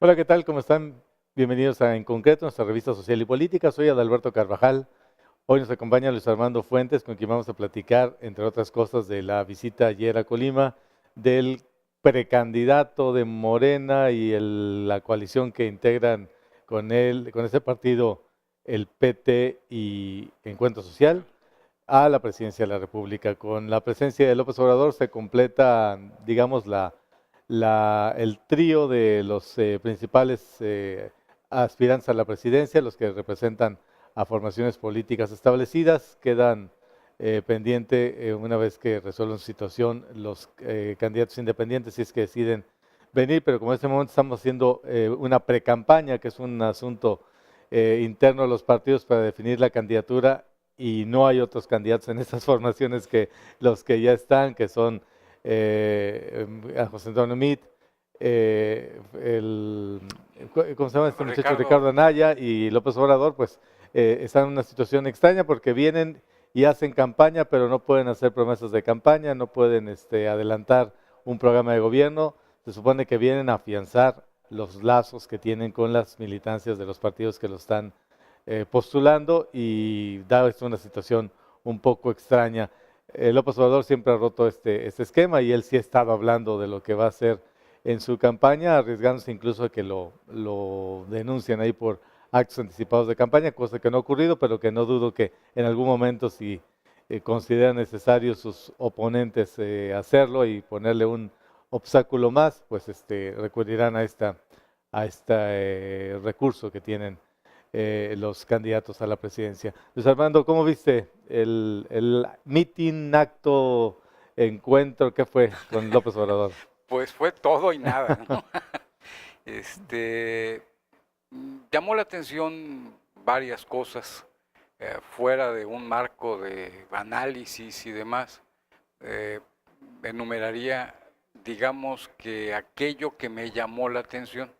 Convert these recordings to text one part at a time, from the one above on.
Hola, ¿qué tal? ¿Cómo están? Bienvenidos a En Concreto, nuestra revista social y política. Soy Adalberto Carvajal. Hoy nos acompaña Luis Armando Fuentes, con quien vamos a platicar, entre otras cosas, de la visita ayer a Colima, del precandidato de Morena y la coalición que integran con él, con ese partido, el PT y Encuentro Social, a la presidencia de la República. Con la presencia de López Obrador se completa, digamos, el trío de los principales aspirantes a la presidencia, los que representan a formaciones políticas establecidas. Quedan pendiente, una vez que resuelvan su situación, los candidatos independientes, si es que deciden venir, pero como en este momento estamos haciendo una precampaña, que es un asunto interno de los partidos para definir la candidatura, y no hay otros candidatos en estas formaciones que los que ya están, que son a José Antonio Meade, ¿cómo se llama este muchacho? Ricardo, Ricardo Anaya y López Obrador. Pues están en una situación extraña porque vienen y hacen campaña, pero no pueden hacer promesas de campaña, no pueden adelantar un programa de gobierno. Se supone que vienen a afianzar los lazos que tienen con las militancias de los partidos que lo están postulando, y da esto una situación un poco extraña. López Obrador siempre ha roto este esquema, y él sí ha estado hablando de lo que va a hacer en su campaña, arriesgándose incluso a que lo denuncien ahí por actos anticipados de campaña, cosa que no ha ocurrido, pero que no dudo que en algún momento, si consideran necesario sus oponentes hacerlo y ponerle un obstáculo más, pues recurrirán a este recurso que tienen los candidatos a la presidencia. Luis Armando, ¿cómo viste el meeting, acto, encuentro que fue con López Obrador? pues fue todo y nada, ¿no? Este, Llamó la atención varias cosas fuera de un marco de análisis y demás. Eh, Enumeraría, digamos que aquello que me llamó la atención.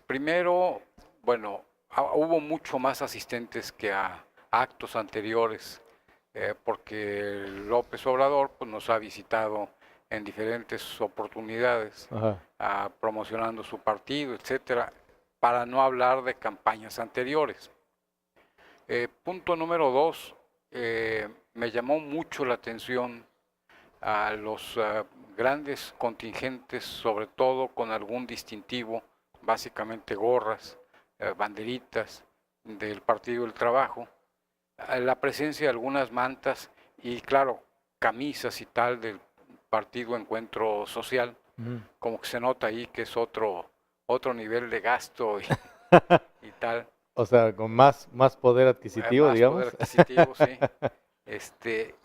Primero, bueno, hubo mucho más asistentes que a actos anteriores, porque López Obrador pues, nos ha visitado en diferentes oportunidades, Ajá. promocionando su partido, etcétera, para no hablar de campañas anteriores. Punto número dos, me llamó mucho la atención a los grandes contingentes, sobre todo con algún distintivo, básicamente gorras, banderitas del Partido del Trabajo, la presencia de algunas mantas y claro, camisas y tal del Partido Encuentro Social, Ujú. como que se nota ahí que es otro nivel de gasto y tal, O sea, con más poder adquisitivo, más poder digamos. adquisitivo, sí. Este,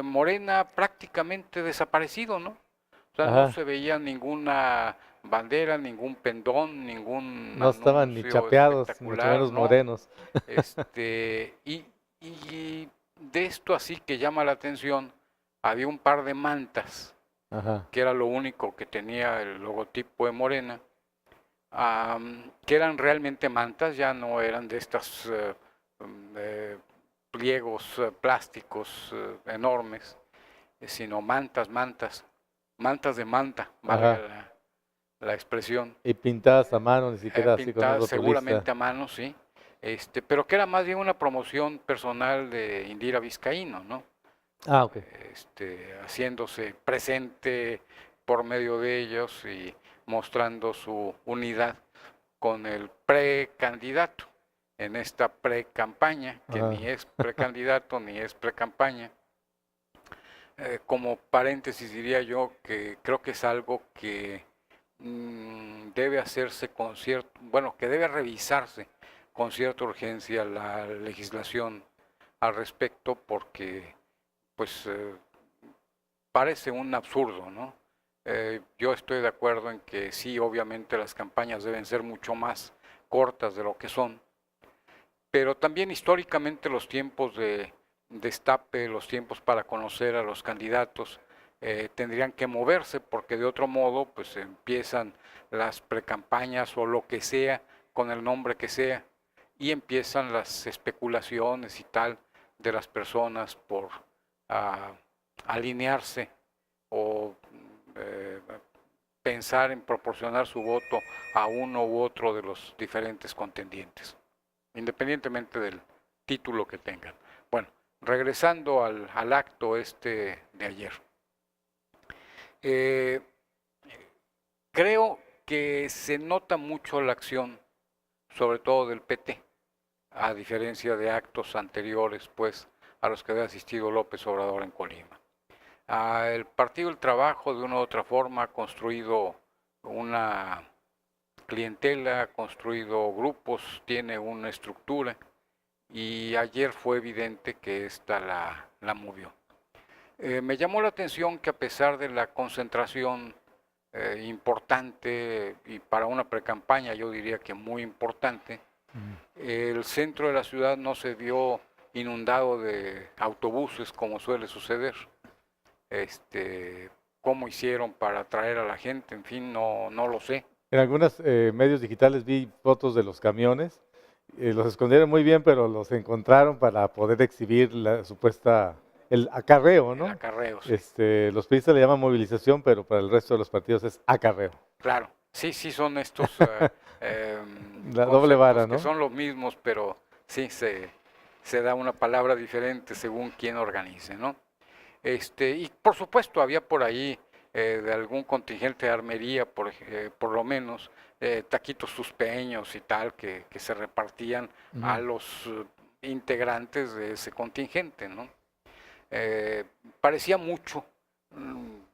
Morena prácticamente desaparecido, ¿no? O sea, no Ajá. se veía ninguna bandera, ningún pendón, ningún No estaban ni anuncio chapeados, ni mucho espectacular, menos ¿no? morenos. Este, y, y de esto así que llama la atención, había un par de mantas, Ajá. que era lo único que tenía el logotipo de Morena, que eran realmente mantas, ya no eran de estas pliegos plásticos enormes, sino mantas de manta, valga Ajá. la expresión, Y pintadas a mano, ni siquiera así con un pintadas rotulista. seguramente a mano, sí, pero que era más bien una promoción personal de Indira Vizcaíno, ¿no? Ah, ok. Haciéndose presente por medio de ellos y mostrando su unidad con el precandidato en esta precampaña, que ni Ajá. es precandidato ni es precampaña. Como paréntesis diría yo que creo que es algo que debe hacerse con cierto, bueno, que debe revisarse con cierta urgencia la legislación al respecto, porque pues parece un absurdo, ¿no? Yo estoy de acuerdo en que sí, obviamente las campañas deben ser mucho más cortas de lo que son, pero también históricamente los tiempos de destape, los tiempos para conocer a los candidatos tendrían que moverse, porque de otro modo pues empiezan las precampañas o lo que sea, con el nombre que sea, y empiezan las especulaciones y tal de las personas por uh, alinearse o pensar en proporcionar su voto a uno u otro de los diferentes contendientes, independientemente del título que tengan. Bueno, regresando al acto de ayer. Creo que se nota mucho la acción, sobre todo del PT, a diferencia de actos anteriores, pues, a los que había asistido López Obrador en Colima. El Partido del Trabajo, de una u otra forma, ha construido una clientela, ha construido grupos, tiene una estructura, y ayer fue evidente que esta la movió. Me llamó la atención que a pesar de la concentración importante, y para una precampaña yo diría que muy importante, el centro de la ciudad no se vio inundado de autobuses como suele suceder. ¿Cómo hicieron para atraer a la gente? En fin, no lo sé. En algunos medios digitales vi fotos de los camiones, los escondieron muy bien, pero los encontraron para poder exhibir la supuesta, el acarreo, ¿no? El acarreo, sí. Los periodistas le llaman movilización, pero para el resto de los partidos es acarreo. Claro, sí, son estos la doble vara, ¿no? Que son los mismos, pero sí se da una palabra diferente según quién organice, ¿no? Y por supuesto había por ahí de algún contingente de armería, por lo menos, taquitos suspeños y tal, que se repartían a los integrantes de ese contingente, ¿no? Parecía mucho,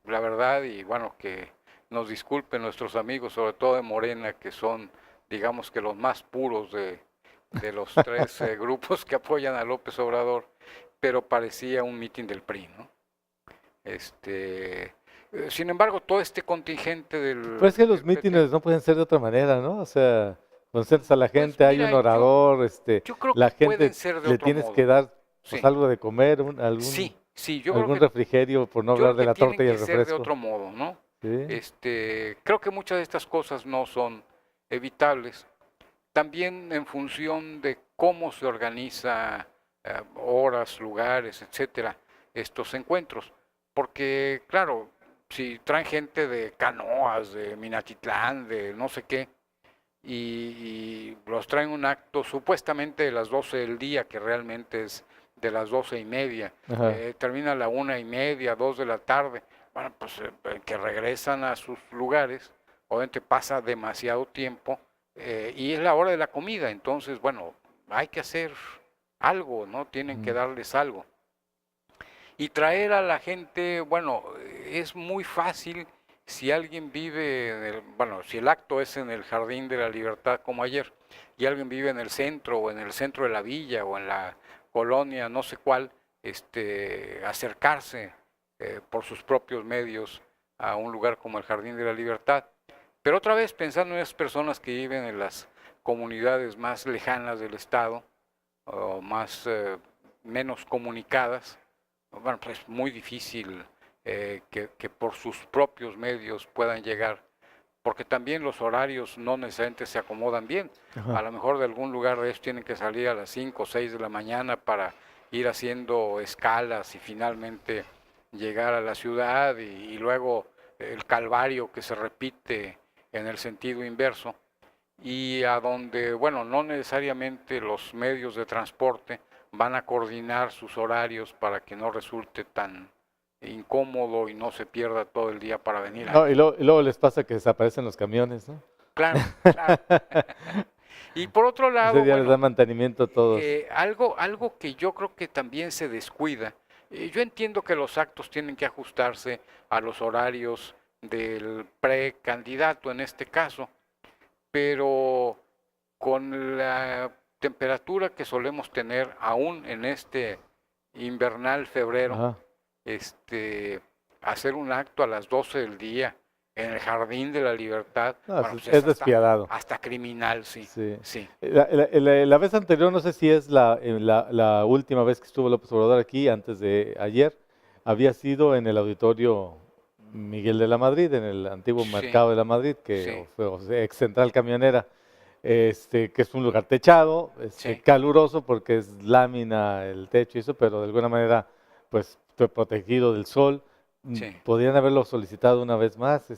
la verdad, y bueno, que nos disculpen nuestros amigos, sobre todo de Morena, que son, digamos que los más puros de los tres grupos que apoyan a López Obrador, pero parecía un mitin del PRI, ¿no? Sin embargo, todo este contingente del... Pues es que los mítines no pueden ser de otra manera, ¿no? O sea, concentras a la gente, pues mira, hay un orador, yo creo la que gente ser de le otro tienes modo. que dar pues, Sí. algo de comer, algún, sí, algún refrigerio, por no hablar de la torta y el refresco. Ser de otro modo, ¿no? ¿Sí? Creo que muchas de estas cosas no son evitables. También en función de cómo se organiza horas, lugares, etcétera, estos encuentros. Porque, claro, si traen gente de Canoas, de Minatitlán, de no sé qué, y los traen un acto supuestamente de las 12 del día, que realmente es de las 12:30, termina a la 1:30, 2 de la tarde, bueno, pues que regresan a sus lugares, obviamente pasa demasiado tiempo, y es la hora de la comida, entonces, bueno, hay que hacer algo, ¿no? Tienen que darles algo. Y traer a la gente, bueno, es muy fácil si alguien vive, si el acto es en el Jardín de la Libertad como ayer, y alguien vive en el centro o en el centro de la villa o en la colonia, no sé cuál, acercarse por sus propios medios a un lugar como el Jardín de la Libertad. Pero otra vez pensando en esas personas que viven en las comunidades más lejanas del estado o menos comunicadas, bueno, pues es muy difícil que por sus propios medios puedan llegar, porque también los horarios no necesariamente se acomodan bien. A lo mejor de algún lugar de ellos tienen que salir a las 5 o 6 de la mañana para ir haciendo escalas y finalmente llegar a la ciudad y luego el calvario que se repite en el sentido inverso, y a donde, bueno, no necesariamente los medios de transporte van a coordinar sus horarios para que no resulte tan incómodo y no se pierda todo el día para venir. No, y luego les pasa que desaparecen los camiones, ¿no? Claro. Y por otro lado, ese día les da mantenimiento a todos. Algo que yo creo que también se descuida. Yo entiendo que los actos tienen que ajustarse a los horarios del precandidato en este caso, pero con la temperatura que solemos tener aún en este invernal febrero, hacer un acto a las 12 del día en el Jardín de la Libertad, no, bueno, pues es despiadado. Hasta criminal, sí. La vez anterior, no sé si es la última vez que estuvo López Obrador aquí, antes de ayer, había sido en el auditorio Miguel de la Madrid, en el antiguo Mercado de la Madrid, que fue ex central camionera, que es un lugar techado, caluroso porque es lámina el techo y eso, pero de alguna manera pues protegido del sol. Podrían haberlo solicitado una vez más,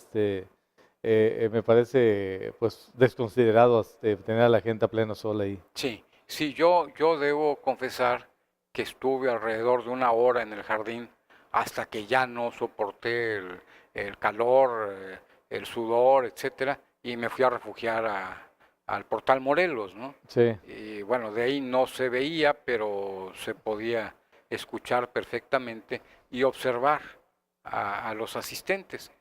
me parece pues desconsiderado tener a la gente a pleno sol ahí. Sí, sí, yo debo confesar que estuve alrededor de una hora en el jardín hasta que ya no soporté el calor, el sudor, etcétera, y me fui a refugiar al Portal Morelos, ¿no? Sí. Y bueno, de ahí no se veía, pero se podía escuchar perfectamente y observar a los asistentes.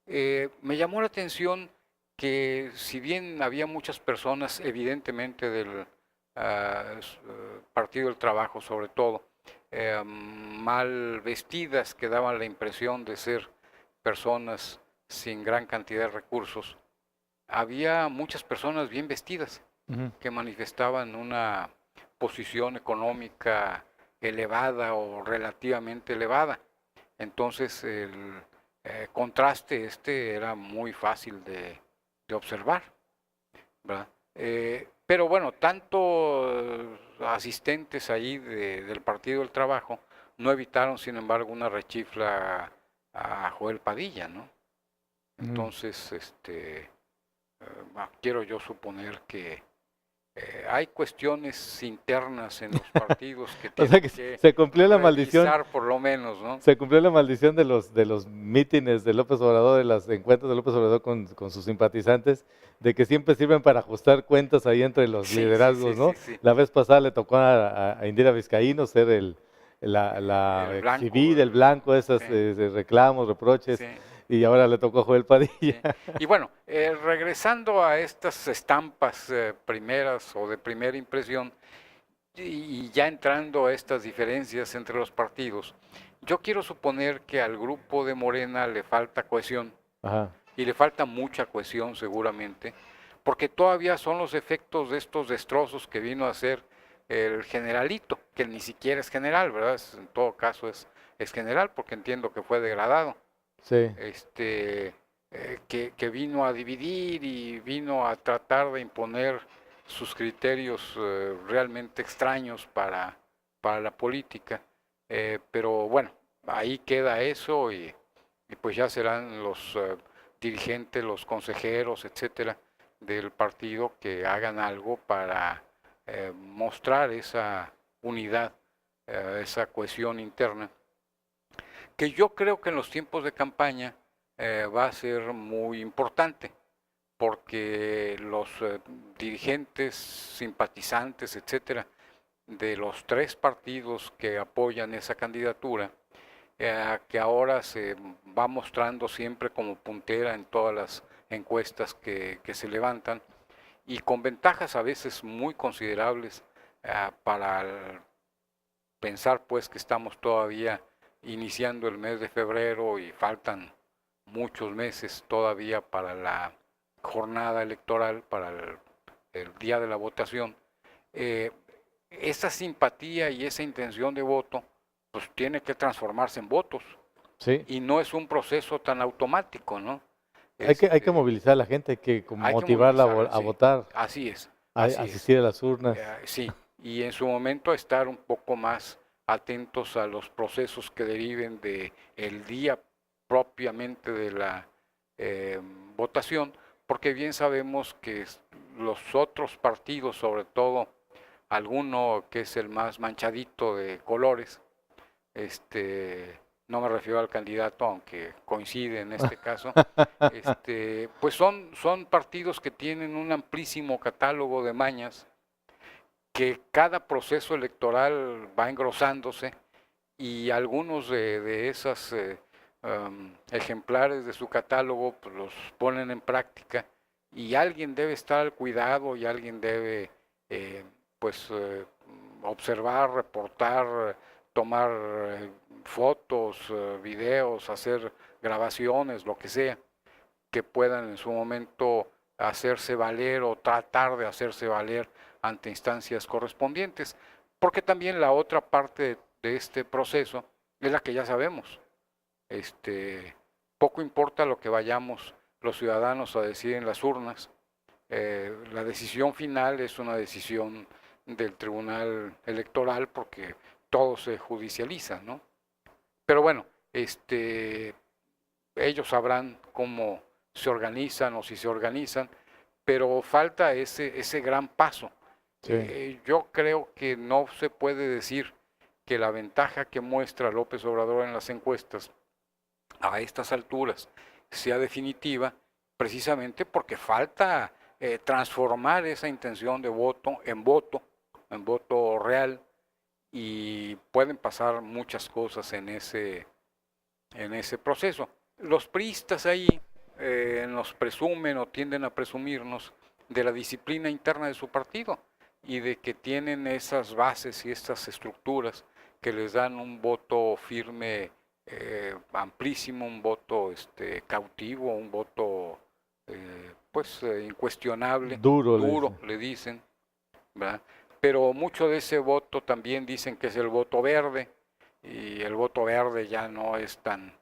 Me llamó la atención que si bien había muchas personas, evidentemente del Partido del Trabajo sobre todo, mal vestidas, que daban la impresión de ser personas sin gran cantidad de recursos, había muchas personas bien vestidas Ujú. que manifestaban una posición económica elevada o relativamente elevada. Entonces el contraste era muy fácil de observar, ¿verdad? Pero bueno, tanto asistentes ahí del Partido del Trabajo no evitaron, sin embargo, una rechifla a Joel Padilla, ¿no? Ujú. Entonces, quiero yo suponer que hay cuestiones internas en los partidos que O sea tienen que que se cumplió la maldición, revisar por lo menos, ¿no? se cumplió la maldición de los mítines de López Obrador, de los encuentros de López Obrador con sus simpatizantes, de que siempre sirven para ajustar cuentas ahí entre los Sí, sí, sí, liderazgos, sí, ¿no? sí. La vez pasada le tocó a Indira Vizcaíno ser la El exhibir blanco, el blanco, esas sí, de reclamos, sí, reproches, y ahora le tocó a Joel Padilla. sí. Y bueno, regresando a estas estampas primeras o de primera impresión, y ya entrando a estas diferencias entre los partidos, yo quiero suponer que al grupo de Morena le falta cohesión, Ajá, y le falta mucha cohesión seguramente, porque todavía son los efectos de estos destrozos que vino a hacer el generalito, que ni siquiera es general, ¿verdad? En todo caso es general, porque entiendo que fue degradado, sí. este, que vino a dividir y vino a tratar de imponer sus criterios realmente extraños para la política. Pero bueno, ahí queda eso y pues ya serán los dirigentes, los consejeros, etcétera, del partido que hagan algo para mostrar esa unidad, esa cohesión interna, que yo creo que en los tiempos de campaña va a ser muy importante, porque los dirigentes, simpatizantes, etcétera, de los tres partidos que apoyan esa candidatura, que ahora se va mostrando siempre como puntera en todas las encuestas que se levantan, y con ventajas a veces muy considerables para pensar pues que estamos todavía iniciando el mes de febrero y faltan muchos meses todavía para la jornada electoral, para el día de la votación. eh, esa simpatía y esa intención de voto pues tiene que transformarse en votos, Sí, y no es un proceso tan automático, ¿no? hay que movilizar a la gente, hay que Hay que motivarla movilizarla, a sí, votar, así es, a así es. asistir a las urnas. Sí, y en su momento estar un poco más atentos a los procesos que deriven de el día propiamente de la eh, votación, porque bien sabemos que los otros partidos, sobre todo alguno que es el más manchadito de colores, no me refiero al candidato, aunque coincide en este caso, pues son partidos que tienen un amplísimo catálogo de mañas, que cada proceso electoral va engrosándose, y algunos de esas ejemplares de su catálogo pues, los ponen en práctica, y alguien debe estar al cuidado y alguien debe eh, pues observar, reportar, tomar fotos, videos, hacer grabaciones, lo que sea, que puedan en su momento hacerse valer o tratar de hacerse valer ante instancias correspondientes. Porque también la otra parte de este proceso es la que ya sabemos. Este, Poco importa lo que vayamos los ciudadanos a decir en las urnas, la decisión final es una decisión del Tribunal Electoral, porque todo se judicializa, ¿no? Pero bueno, ellos sabrán cómo se organizan o si se organizan, pero falta ese gran paso. Sí. Yo creo que no se puede decir que la ventaja que muestra López Obrador en las encuestas a estas alturas sea definitiva, precisamente porque falta transformar esa intención de voto en voto real, y pueden pasar muchas cosas en ese proceso. Los priistas ahí nos presumen o tienden a presumirnos de la disciplina interna de su partido y de que tienen esas bases y estas estructuras que les dan un voto firme, amplísimo, un voto cautivo, un voto incuestionable, Duro, le dicen, ¿verdad? Pero mucho de ese voto también dicen que es el voto verde, y el voto verde ya no es tan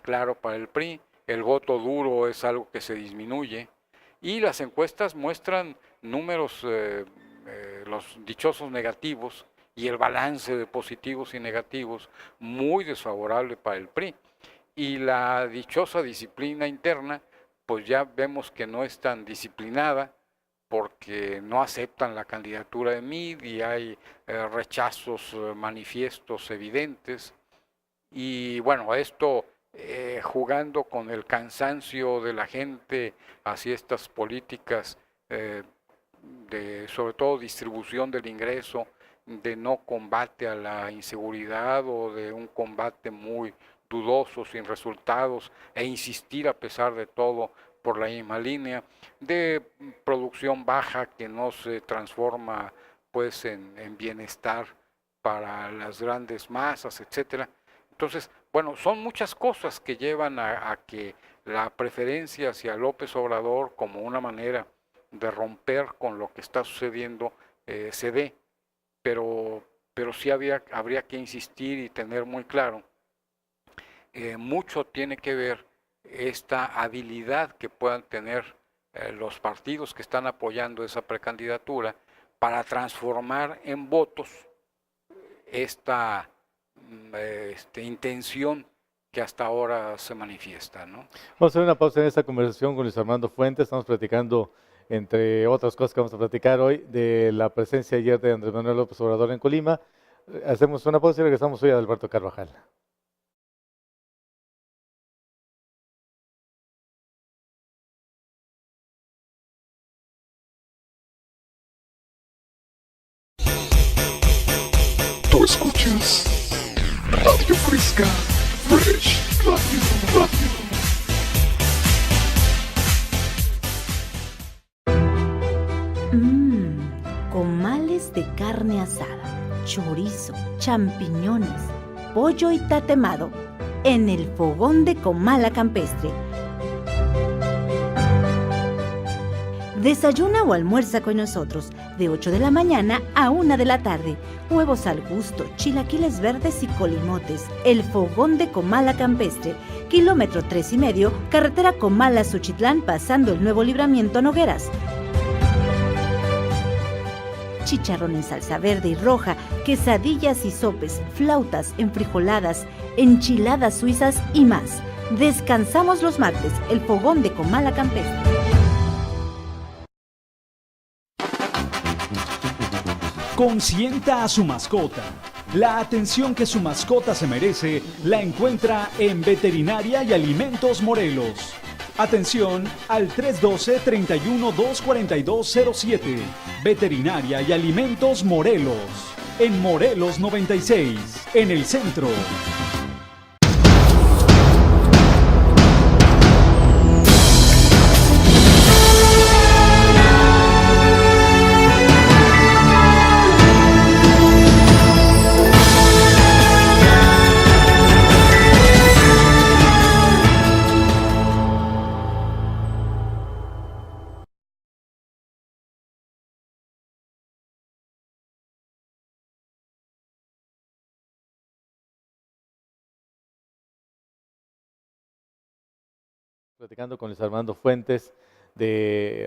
claro para el PRI. El voto duro es algo que se disminuye, y las encuestas muestran números, los dichosos negativos, y el balance de positivos y negativos muy desfavorable para el PRI. Y la dichosa disciplina interna, pues ya vemos que no es tan disciplinada, porque no aceptan la candidatura de Mid y hay rechazos manifiestos evidentes. Y bueno, esto jugando con el cansancio de la gente hacia estas políticas de sobre todo distribución del ingreso, de no combate a la inseguridad o de un combate muy dudoso, sin resultados, e insistir a pesar de todo por la misma línea, de producción baja que no se transforma pues en bienestar para las grandes masas, etcétera. Entonces, bueno, son muchas cosas que llevan a que la preferencia hacia López Obrador como una manera de romper con lo que está sucediendo se dé, pero sí habría que insistir y tener muy claro, mucho tiene que ver esta habilidad que puedan tener los partidos que están apoyando esa precandidatura para transformar en votos esta intención que hasta ahora se manifiesta, ¿no? Vamos a hacer una pausa en esta conversación con Luis Armando Fuentes. Estamos platicando, entre otras cosas que vamos a platicar hoy, de la presencia ayer de Andrés Manuel López Obrador en Colima. Hacemos una pausa y regresamos hoy a Alberto Carvajal. Tú escuchas Radio Fresca, Fresh Radio. Comales de carne asada, chorizo, champiñones, pollo y tatemado en el fogón de Comala Campestre. Desayuna o almuerza con nosotros de 8 de la mañana a 1 de la tarde. Huevos al gusto, chilaquiles verdes y colimotes. El fogón de Comala Campestre, kilómetro 3,5, carretera Comala-Suchitlán, pasando el nuevo libramiento Nogueras. Chicharrón en salsa verde y roja, quesadillas y sopes, flautas, enfrijoladas, enchiladas suizas y más. Descansamos los martes, el fogón de Comala Campestre. Consienta a su mascota. La atención que su mascota se merece la encuentra en Veterinaria y Alimentos Morelos. Atención al 312-31-24207. Veterinaria y Alimentos Morelos. En Morelos 96, en el centro. Platicando con Luis Armando Fuentes,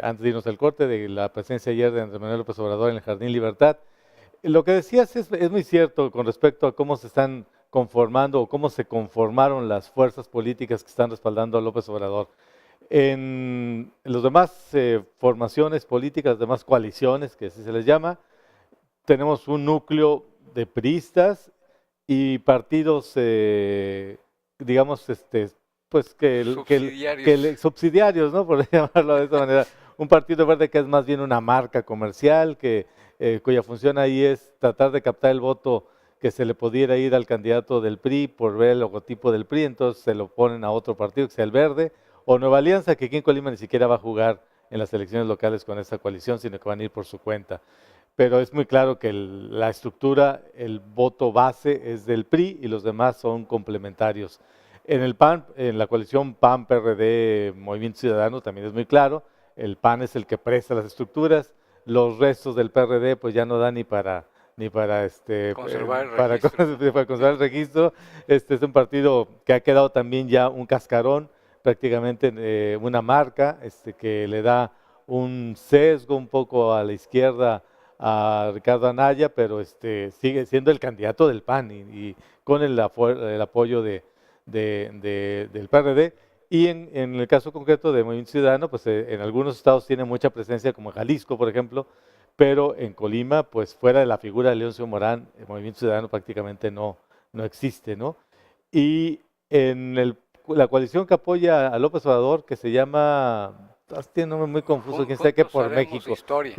antes de irnos al corte, de la presencia ayer de Andrés Manuel López Obrador en el Jardín Libertad. Lo que decías es muy cierto con respecto a cómo se están conformando o cómo se conformaron las fuerzas políticas que están respaldando a López Obrador. En las demás formaciones políticas, las demás coaliciones, que así se les llama, tenemos un núcleo de priistas y partidos, digamos, pues subsidiarios, ¿no? Por llamarlo de esa manera. Un partido verde que es más bien una marca comercial, cuya función ahí es tratar de captar el voto que se le pudiera ir al candidato del PRI por ver el logotipo del PRI, entonces se lo ponen a otro partido que sea el Verde, o Nueva Alianza, que aquí en Colima ni siquiera va a jugar en las elecciones locales con esta coalición, sino que van a ir por su cuenta. Pero es muy claro que la estructura, el voto base es del PRI y los demás son complementarios. En el PAN, en la coalición PAN, PRD, Movimiento Ciudadano también es muy claro, el PAN es el que presta las estructuras, los restos del PRD pues ya no dan ni para conservar el para registro. conservar el registro. Este es un partido que ha quedado también ya un cascarón, prácticamente una marca que le da un sesgo un poco a la izquierda a Ricardo Anaya, pero sigue siendo el candidato del PAN y con el apoyo del PRD. Y en el caso concreto de Movimiento Ciudadano, pues en algunos estados tiene mucha presencia, como Jalisco, por ejemplo, pero en Colima, pues fuera de la figura de Leoncio Morán, el Movimiento Ciudadano prácticamente no existe, ¿no? Y en la coalición que apoya a López Obrador, que se llama, tiene un nombre muy confuso, quién sabe qué, por México. Historia.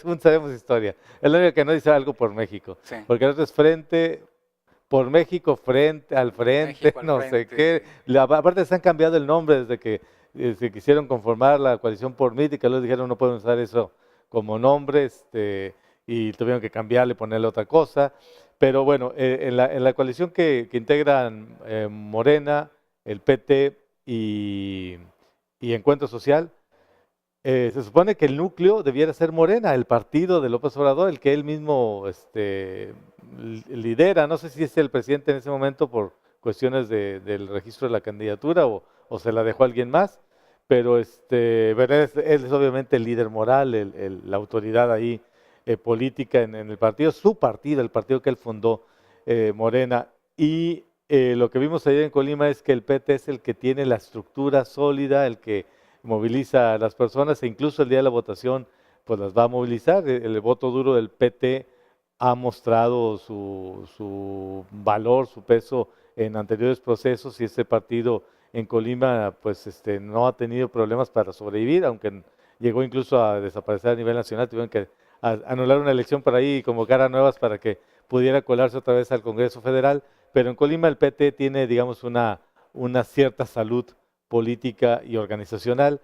Juntos Haremos Historia. Es la única que no dice algo por México, Sí. porque el otro es Frente por México, frente al frente, México al no frente. sé qué. Aparte se han cambiado el nombre desde que se quisieron conformar la coalición por mí, y que luego dijeron no pueden usar eso como nombre, y tuvieron que cambiarle, ponerle otra cosa. Pero bueno, en la coalición que integran Morena, el PT y Encuentro Social, se supone que el núcleo debiera ser Morena, el partido de López Obrador, el que él mismo lidera. No sé si es el presidente en ese momento por cuestiones del registro de la candidatura o se la dejó a alguien más, pero él es obviamente el líder moral, la autoridad ahí política en el partido, su partido, el partido que él fundó, Morena. Y lo que vimos ayer en Colima es que el PT es el que tiene la estructura sólida, el que moviliza a las personas e incluso el día de la votación pues las va a movilizar. El voto duro del PT ha mostrado su valor, su peso en anteriores procesos y ese partido en Colima pues no ha tenido problemas para sobrevivir, aunque llegó incluso a desaparecer a nivel nacional, tuvieron que anular una elección por ahí y convocar a nuevas para que pudiera colarse otra vez al Congreso Federal, pero en Colima el PT tiene, digamos, una cierta salud política y organizacional,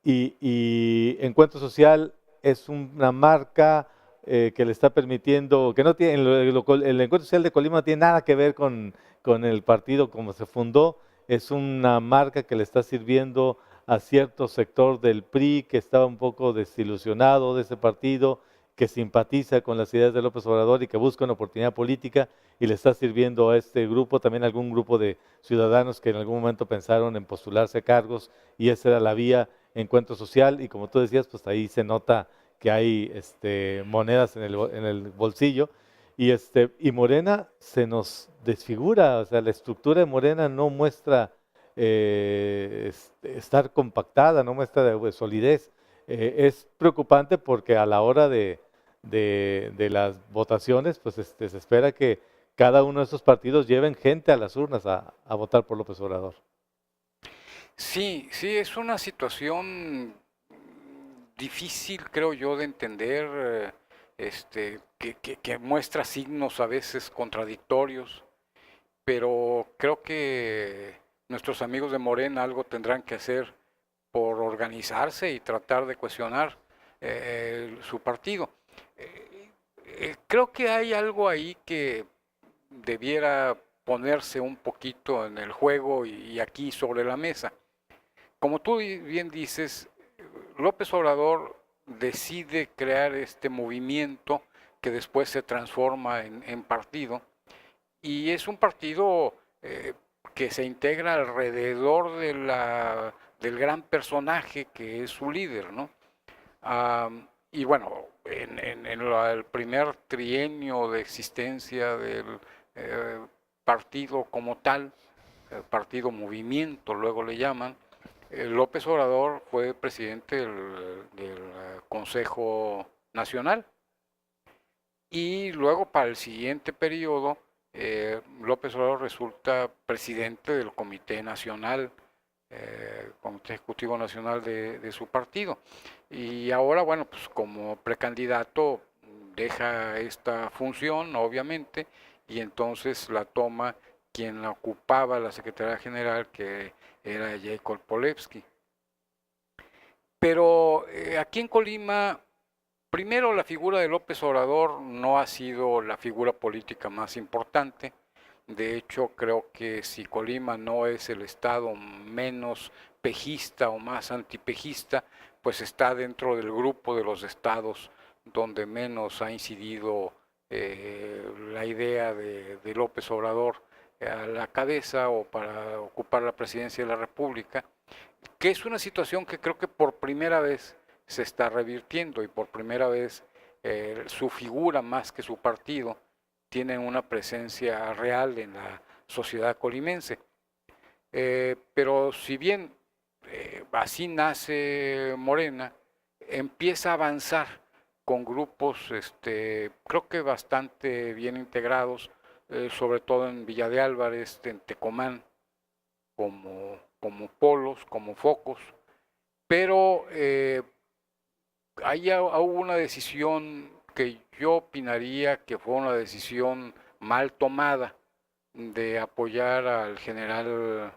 y Encuentro Social es una marca que le está permitiendo, que no tiene, el Encuentro Social de Colima no tiene nada que ver con el partido como se fundó, es una marca que le está sirviendo a cierto sector del PRI que estaba un poco desilusionado de ese partido, que simpatiza con las ideas de López Obrador y que busca una oportunidad política, y le está sirviendo a este grupo, también a algún grupo de ciudadanos que en algún momento pensaron en postularse a cargos, y esa era la vía Encuentro Social, y como tú decías, pues ahí se nota que hay monedas en el bolsillo, y Morena se nos desfigura, o sea, la estructura de Morena no muestra estar compactada, no muestra solidez. Es preocupante porque a la hora de las votaciones, pues se espera que cada uno de esos partidos lleven gente a las urnas a votar por López Obrador. Sí, sí, es una situación difícil, creo yo, de entender, que muestra signos a veces contradictorios, pero creo que nuestros amigos de Morena algo tendrán que hacer por organizarse y tratar de cuestionar su partido. Creo que hay algo ahí que debiera ponerse un poquito en el juego y aquí sobre la mesa. Como tú bien dices, López Obrador decide crear este movimiento que después se transforma en partido, y es un partido que se integra alrededor del gran personaje que es su líder, ¿no? Y bueno, en el primer trienio de existencia del partido como tal, partido movimiento, luego le llaman. López Obrador fue presidente del Consejo Nacional y luego para el siguiente periodo López Obrador resulta presidente del Comité Nacional, Comité Ejecutivo Nacional de su partido. Y ahora, bueno, pues como precandidato deja esta función, obviamente, y entonces la toma quien la ocupaba la Secretaría General, que era Jacob Polevsky. Pero aquí en Colima, primero la figura de López Obrador no ha sido la figura política más importante. De hecho, creo que si Colima no es el estado menos pejista o más antipejista, pues está dentro del grupo de los estados donde menos ha incidido la idea de López Obrador a la cabeza o para ocupar la presidencia de la República, que es una situación que creo que por primera vez se está revirtiendo y por primera vez su figura más que su partido tienen una presencia real en la sociedad colimense. Pero si bien así nace Morena, empieza a avanzar con grupos creo que bastante bien integrados, sobre todo en Villa de Álvarez, en Tecomán, como polos, como focos, pero hubo una decisión que yo opinaría que fue una decisión mal tomada de apoyar al general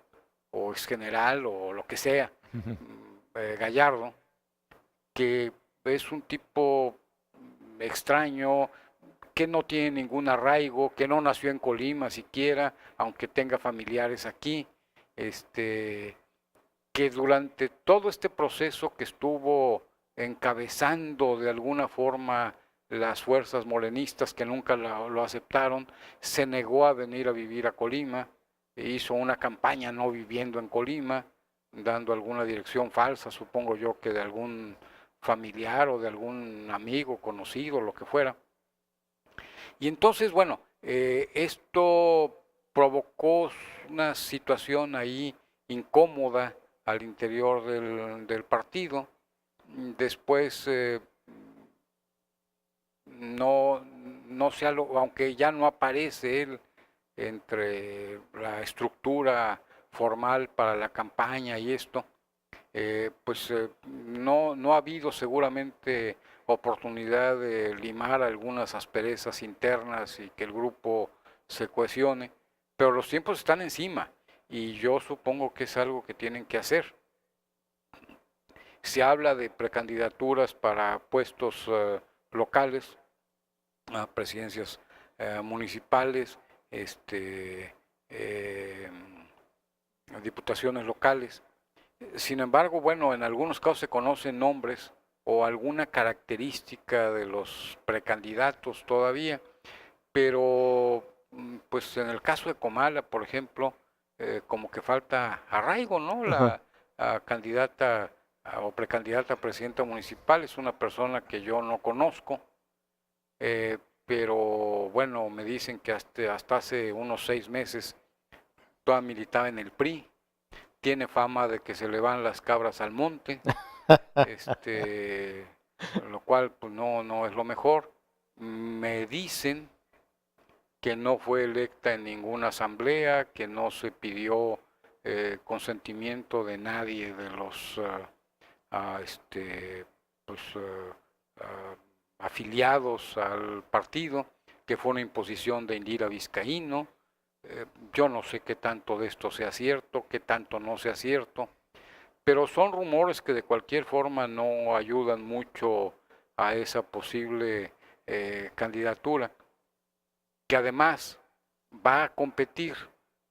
o exgeneral o lo que sea, Gallardo, que es un tipo extraño, que no tiene ningún arraigo, que no nació en Colima siquiera, aunque tenga familiares aquí, que durante todo este proceso que estuvo encabezando de alguna forma las fuerzas morenistas que nunca lo aceptaron, se negó a venir a vivir a Colima, e hizo una campaña no viviendo en Colima, dando alguna dirección falsa, supongo yo que de algún familiar o de algún amigo, conocido, lo que fuera. Y entonces, bueno, esto provocó una situación ahí incómoda al interior del partido. Después no se aunque ya no aparece él entre la estructura formal para la campaña y esto, pues no ha habido seguramente oportunidad de limar algunas asperezas internas y que el grupo se cohesione, pero los tiempos están encima y yo supongo que es algo que tienen que hacer. Se habla de precandidaturas para puestos locales, presidencias municipales, diputaciones locales. Sin embargo, bueno, en algunos casos se conocen nombres o alguna característica de los precandidatos todavía, pero pues en el caso de Comala, por ejemplo, como que falta arraigo, ¿no? La candidata o precandidata a presidenta municipal es una persona que yo no conozco, pero bueno, me dicen que hasta hace unos 6 meses todavía militaba en el PRI, tiene fama de que se le van las cabras al monte, lo cual pues no es lo mejor. Me dicen que no fue electa en ninguna asamblea, que no se pidió consentimiento de nadie de los afiliados al partido, que fue una imposición de Indira Vizcaíno. Yo no sé qué tanto de esto sea cierto, qué tanto no sea cierto, pero son rumores que de cualquier forma no ayudan mucho a esa posible candidatura, que además va a competir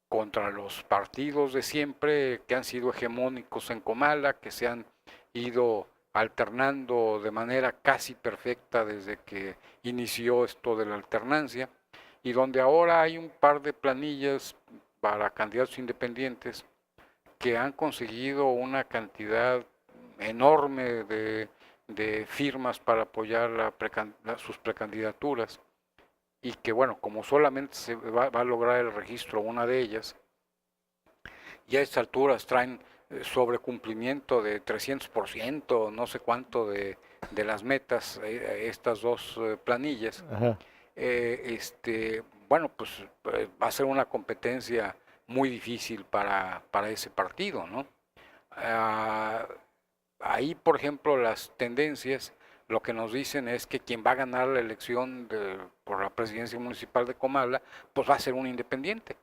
contra los partidos de siempre que han sido hegemónicos en Comala, que se han ido alternando de manera casi perfecta desde que inició esto de la alternancia, y donde ahora hay un par de planillas para candidatos independientes que han conseguido una cantidad enorme de firmas para apoyar sus precandidaturas. y que bueno, como solamente se va a lograr el registro una de ellas, y a estas alturas traen sobrecumplimiento de 300%, no sé cuánto de las metas, estas dos planillas. Ajá. Bueno, pues va a ser una competencia muy difícil para ese partido, ¿no? Ahí, por ejemplo, las tendencias, lo que nos dicen es que quien va a ganar la elección por la presidencia municipal de Comala, pues va a ser un independiente,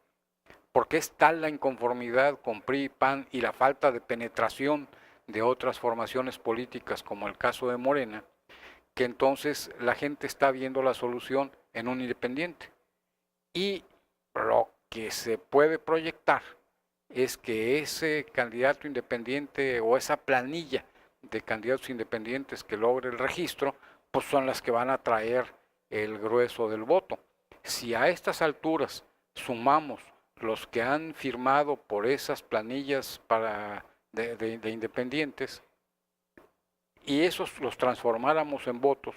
porque es tal la inconformidad con PRI y PAN y la falta de penetración de otras formaciones políticas, como el caso de Morena, que entonces la gente está viendo la solución en un independiente. Y lo que se puede proyectar es que ese candidato independiente o esa planilla de candidatos independientes que logre el registro, pues son las que van a traer el grueso del voto. Si a estas alturas sumamos los que han firmado por esas planillas de independientes y esos los transformáramos en votos,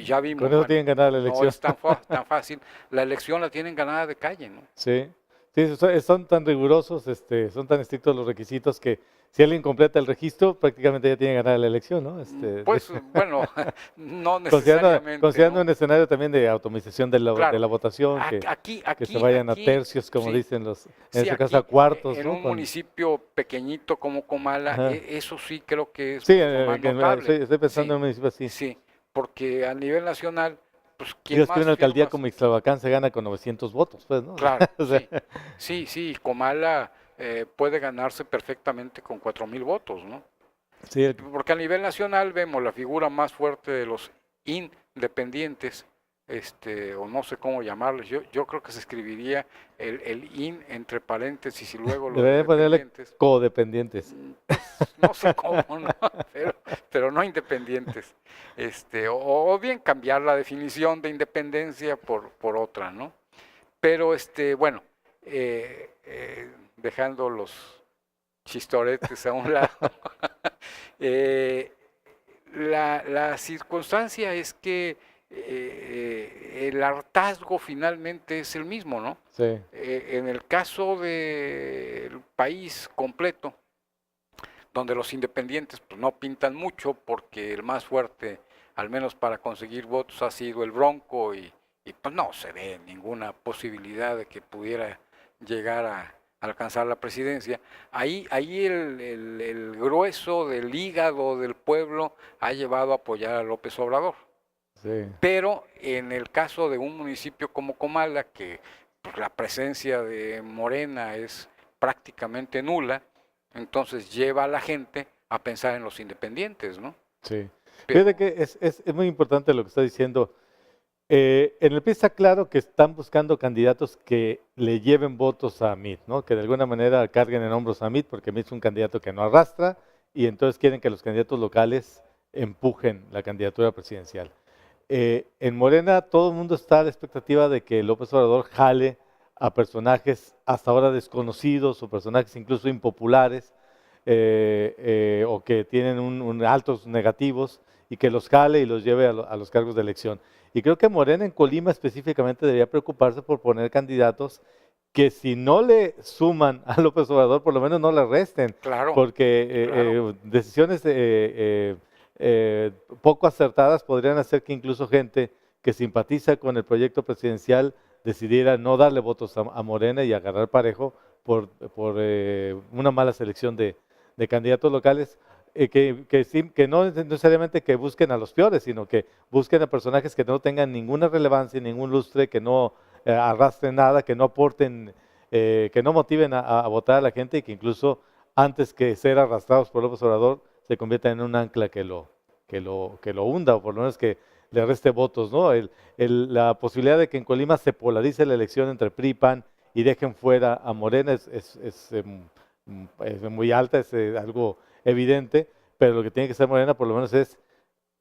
ya vimos, Con eso tienen ganada la elección. no es tan fácil, la elección la tienen ganada de calle, ¿no? Sí, sí, son tan rigurosos, son tan estrictos los requisitos que si alguien completa el registro, prácticamente ya tiene ganada la elección, ¿no? Pues bueno, no necesariamente. Considerando ¿no? un escenario también de automatización de Claro. la votación, Aquí, que se vayan aquí, a tercios, como sí. dicen en Sí, este caso a aquí, cuartos, en ¿no? un municipio pequeñito como Comala, Ajá. Eso sí creo que es Sí, mucho más notable. estoy pensando Sí, en un municipio así. sí, porque a nivel nacional, pues Digo, quien es que más una alcaldía firmas, como Ixtlahuacán se gana con 900 votos, pues, ¿no? claro, O sea, sí, Comala puede ganarse perfectamente con 4,000 votos, ¿no? sí, Porque a nivel nacional vemos la figura más fuerte de los independientes, o no sé cómo llamarlos, yo creo que se escribiría el in entre paréntesis y luego los debería ponerle independientes. codependientes. Pues, no sé cómo, ¿no? pero no independientes. O bien cambiar la definición de independencia por otra, ¿no? Pero, bueno, dejando los chistoretes a un lado, la circunstancia es que el hartazgo finalmente es el mismo, ¿no? Sí, En el caso del país completo, donde los independientes pues, no pintan mucho porque el más fuerte, al menos para conseguir votos, ha sido el Bronco y pues no se ve ninguna posibilidad de que pudiera llegar a alcanzar la presidencia. Ahí el grueso del hígado del pueblo ha llevado a apoyar a López Obrador. sí. Pero en el caso de un municipio como Comala, que pues, la presencia de Morena es prácticamente nula, entonces lleva a la gente a pensar en los independientes, ¿no? Sí. Pero, Fíjate que es muy importante lo que está diciendo. En el PRI está claro que están buscando candidatos que le lleven votos a Mitt, ¿no? Que de alguna manera carguen en hombros a Mitt, porque Mitt es un candidato que no arrastra y entonces quieren que los candidatos locales empujen la candidatura presidencial. En Morena todo el mundo está a la expectativa de que López Obrador jale a personajes hasta ahora desconocidos o personajes incluso impopulares o que tienen altos negativos y que los jale y los lleve a los cargos de elección. Y creo que Morena en Colima específicamente debería preocuparse por poner candidatos que si no le suman a López Obrador, por lo menos no le resten, claro, porque claro. decisiones poco acertadas podrían hacer que incluso gente que simpatiza con el proyecto presidencial decidiera no darle votos a Morena y agarrar parejo por una mala selección de candidatos locales. Que no necesariamente que busquen a los peores, sino que busquen a personajes que no tengan ninguna relevancia, ningún lustre, que no arrastren nada, que no aporten, que no motiven a votar a la gente y que incluso antes que ser arrastrados por López Obrador se conviertan en un ancla que lo hunda o por lo menos que le reste votos, ¿no? La posibilidad de que en Colima se polarice la elección entre PRI y PAN y dejen fuera a Morena es muy alta, es algo evidente, pero lo que tiene que ser Morena por lo menos es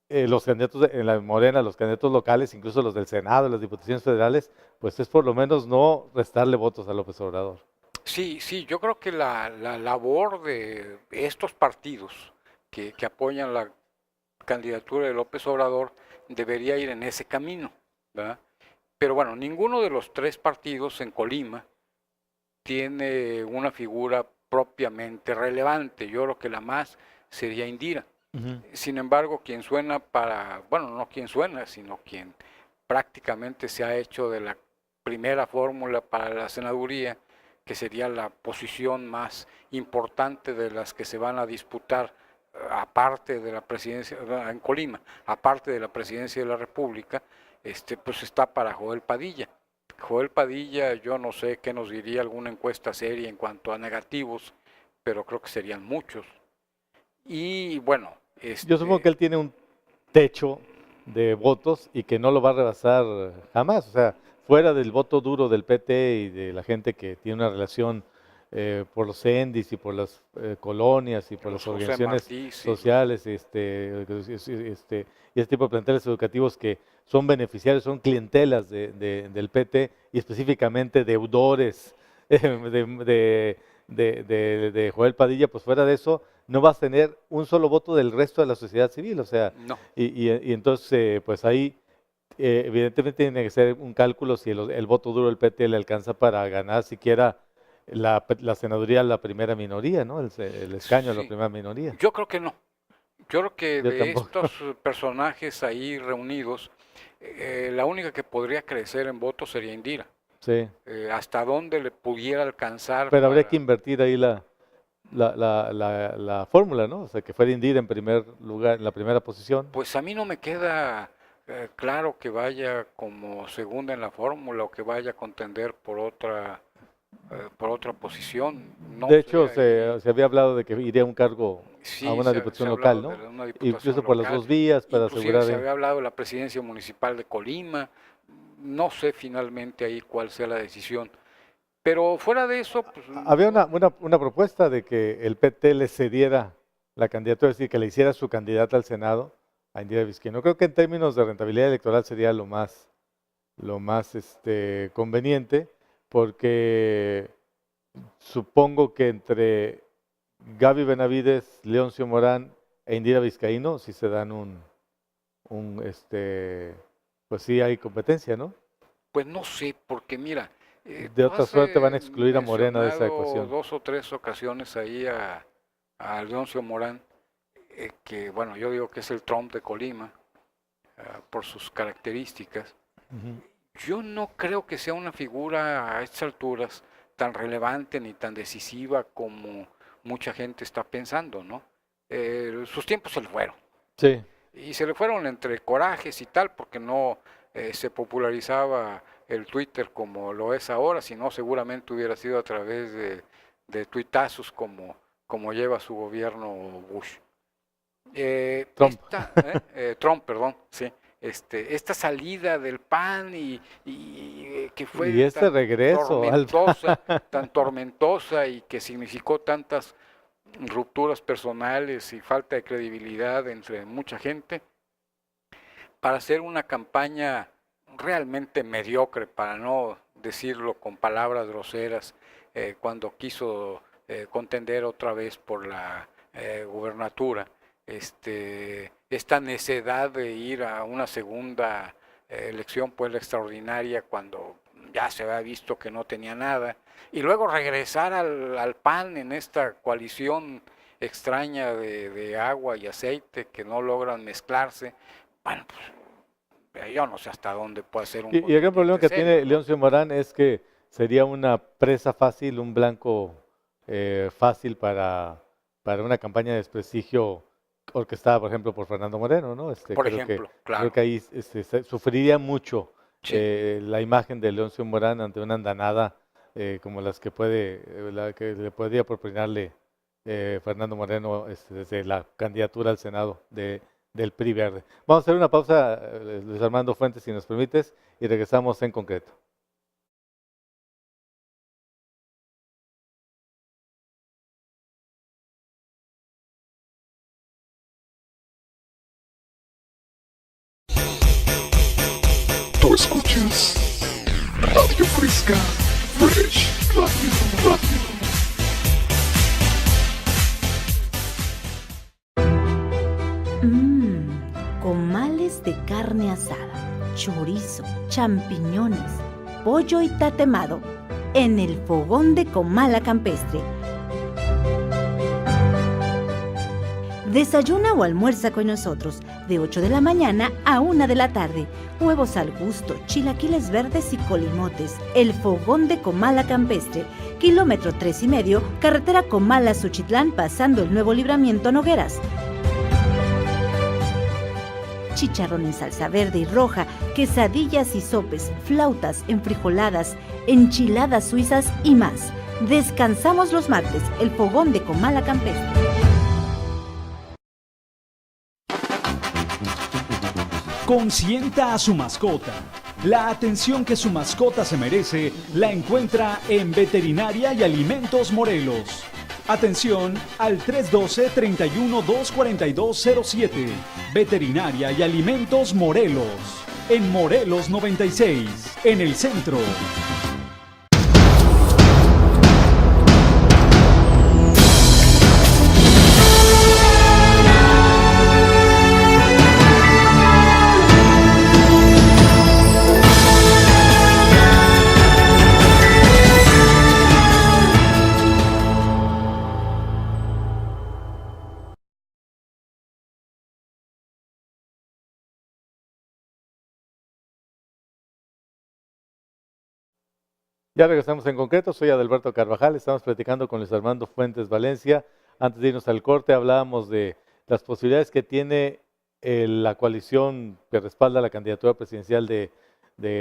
los candidatos en la Morena, los candidatos locales, incluso los del Senado, las diputaciones federales, pues es por lo menos no restarle votos a López Obrador. Sí, yo creo que la labor de estos partidos que apoyan la candidatura de López Obrador debería ir en ese camino, ¿verdad? Pero bueno, ninguno de los tres partidos en Colima tiene una figura propiamente relevante. Yo creo que la más sería Indira. Sin embargo, quien suena para, bueno, no quien suena, sino quien prácticamente se ha hecho de la primera fórmula para la senaduría, que sería la posición más importante de las que se van a disputar, aparte de la presidencia en Colima, aparte de la presidencia de la República, pues está para Joel Padilla. Joel Padilla, yo no sé qué nos diría alguna encuesta seria en cuanto a negativos, pero creo que serían muchos. Y bueno, yo supongo que él tiene un techo de votos y que no lo va a rebasar jamás. O sea, fuera del voto duro del PT y de la gente que tiene una relación por los CENDIs y por las colonias y por las organizaciones sociales, y ese tipo de planteles educativos que son beneficiarios, son clientelas del PT y específicamente deudores de Joel Padilla, pues fuera de eso no vas a tener un solo voto del resto de la sociedad civil, o sea, no. y entonces pues ahí evidentemente tiene que ser un cálculo si el voto duro del PT le alcanza para ganar siquiera la senaduría a la primera minoría, ¿no? El escaño a la primera minoría. Yo creo que no. Yo creo que de estos personajes ahí reunidos, la única que podría crecer en votos sería Indira. Sí. Hasta dónde le pudiera alcanzar. Pero habría que invertir ahí la fórmula, ¿no? O sea, que fuera Indira en primer lugar, en la primera posición. Pues a mí no me queda claro que vaya como segunda en la fórmula o que vaya a contender por otra posición. No de hecho, sé, se había hablado de que iría a un cargo a una diputación local, ¿no? Incluso por las dos vías para asegurar. Se había hablado de la presidencia municipal de Colima. No sé finalmente ahí cuál sea la decisión. Pero fuera de eso, pues, había una propuesta de que el PT le cediera la candidatura, es decir, que le hiciera su candidata al Senado a Indira Vizcaíno. Creo que en términos de rentabilidad electoral sería lo más conveniente, porque supongo que entre Gaby Benavides, Leoncio Morán e Indira Vizcaíno sí se dan pues sí hay competencia, ¿no? Pues no sé, porque mira, de otra suerte van a excluir a Morena de esa ecuación. 2 o 3 ocasiones ahí a Leoncio Morán, que bueno, yo digo que es el Trump de Colima, por sus características. Yo no creo que sea una figura a estas alturas tan relevante ni tan decisiva como mucha gente está pensando, ¿no? Sus tiempos se le fueron. Sí. Y se le fueron entre corajes y tal, porque no se popularizaba el Twitter como lo es ahora, sino seguramente hubiera sido a través de tuitazos como lleva su gobierno Bush. Trump. Trump, perdón, sí. Esta salida del PAN y que fue y este regreso tan tormentosa y que significó tantas rupturas personales y falta de credibilidad entre mucha gente, para hacer una campaña realmente mediocre, para no decirlo con palabras groseras, cuando quiso contender otra vez por la gubernatura. Esta necedad de ir a una segunda elección, pues la extraordinaria, cuando ya se había visto que no tenía nada, y luego regresar al PAN en esta coalición extraña de agua y aceite que no logran mezclarse. Bueno, pues yo no sé hasta dónde puede ser un... Y el gran problema que tiene Leoncio Morán es que sería una presa fácil, un blanco fácil para una campaña de desprestigio orquestada, por ejemplo, por Fernando Moreno, ¿no? Por ejemplo, claro. Creo que ahí sufriría mucho la imagen de Leoncio Morán ante una andanada como las que le podría propinarle Fernando Moreno desde la candidatura al Senado del PRI Verde. Vamos a hacer una pausa, Luis Armando Fuentes, si nos permites, y regresamos en concreto. Tú escuchas Radio Fresca, Fresh Radio. Comales de carne asada, chorizo, champiñones, pollo y tatemado en el fogón de Comala Campestre. Desayuna o almuerza con nosotros de 8 de la mañana a 1 de la tarde. Huevos al gusto, chilaquiles verdes y colimotes. El fogón de Comala Campestre. Kilómetro 3,5, carretera Comala-Suchitlán, pasando el nuevo libramiento Nogueras. Chicharrón en salsa verde y roja, quesadillas y sopes, flautas, enfrijoladas, enchiladas suizas y más. Descansamos los martes, el fogón de Comala Campestre. Consienta a su mascota. La atención que su mascota se merece la encuentra en Veterinaria y Alimentos Morelos. Atención al 312-31-24207. Veterinaria y Alimentos Morelos. En Morelos 96, en el centro. Ya regresamos en concreto, soy Adalberto Carvajal, estamos platicando con Luis Armando Fuentes Valencia. Antes de irnos al corte hablábamos de las posibilidades que tiene la coalición que respalda la candidatura presidencial de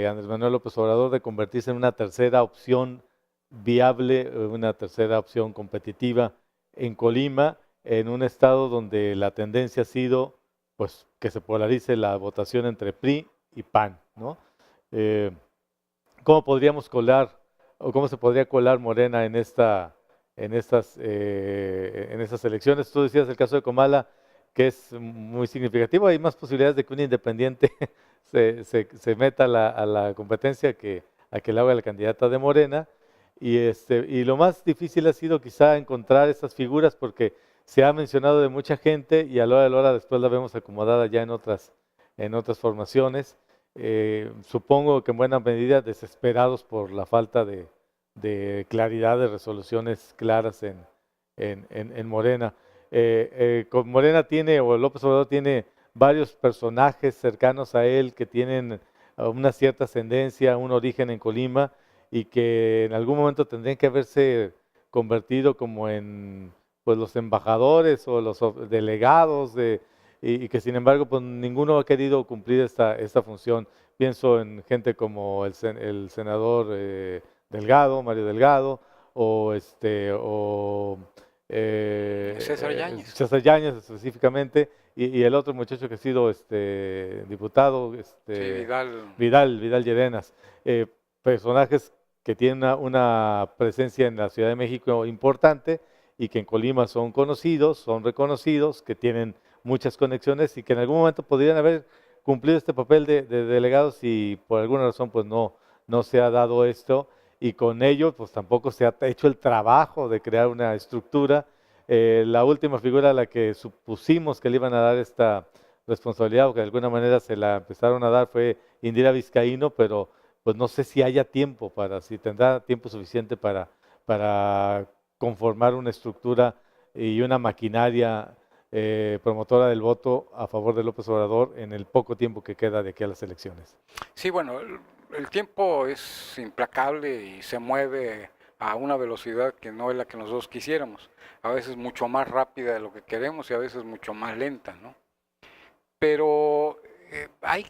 Andrés Manuel López Obrador de convertirse en una tercera opción viable, una tercera opción competitiva en Colima, en un estado donde la tendencia ha sido pues, que se polarice la votación entre PRI y PAN, ¿no? ¿Cómo podríamos colar o cómo se podría colar Morena en estas elecciones? Tú decías el caso de Comala, que es muy significativo. Hay más posibilidades de que un independiente se meta a la competencia a que le haga la candidata de Morena. Y lo más difícil ha sido quizá encontrar estas figuras porque se ha mencionado de mucha gente y a la hora de la hora después la vemos acomodada ya en otras formaciones. Supongo que en buena medida desesperados por la falta de claridad, de resoluciones claras en Morena. Con Morena o López Obrador tiene varios personajes cercanos a él que tienen una cierta ascendencia, un origen en Colima y que en algún momento tendrían que haberse convertido como en pues, los embajadores o los delegados y que sin embargo pues, ninguno ha querido cumplir esta función. Pienso en gente como el senador Delgado, Mario Delgado, o César Yáñez. César Yáñez específicamente, y el otro muchacho que ha sido diputado, Sí, Vidal Llerenas. Personajes que tienen una presencia en la Ciudad de México importante y que en Colima son conocidos, son reconocidos, que tienen muchas conexiones y que en algún momento podrían haber cumplido este papel de delegados y por alguna razón pues no se ha dado esto y con ello pues tampoco se ha hecho el trabajo de crear una estructura. La última figura a la que supusimos que le iban a dar esta responsabilidad o que de alguna manera se la empezaron a dar fue Indira Vizcaíno, pero pues no sé si haya tiempo si tendrá tiempo suficiente para conformar una estructura y una maquinaria promotora del voto a favor de López Obrador en el poco tiempo que queda de aquí a las elecciones. Sí, bueno, el tiempo es implacable y se mueve a una velocidad que no es la que nosotros quisiéramos. A veces mucho más rápida de lo que queremos y a veces mucho más lenta, ¿no? Pero hay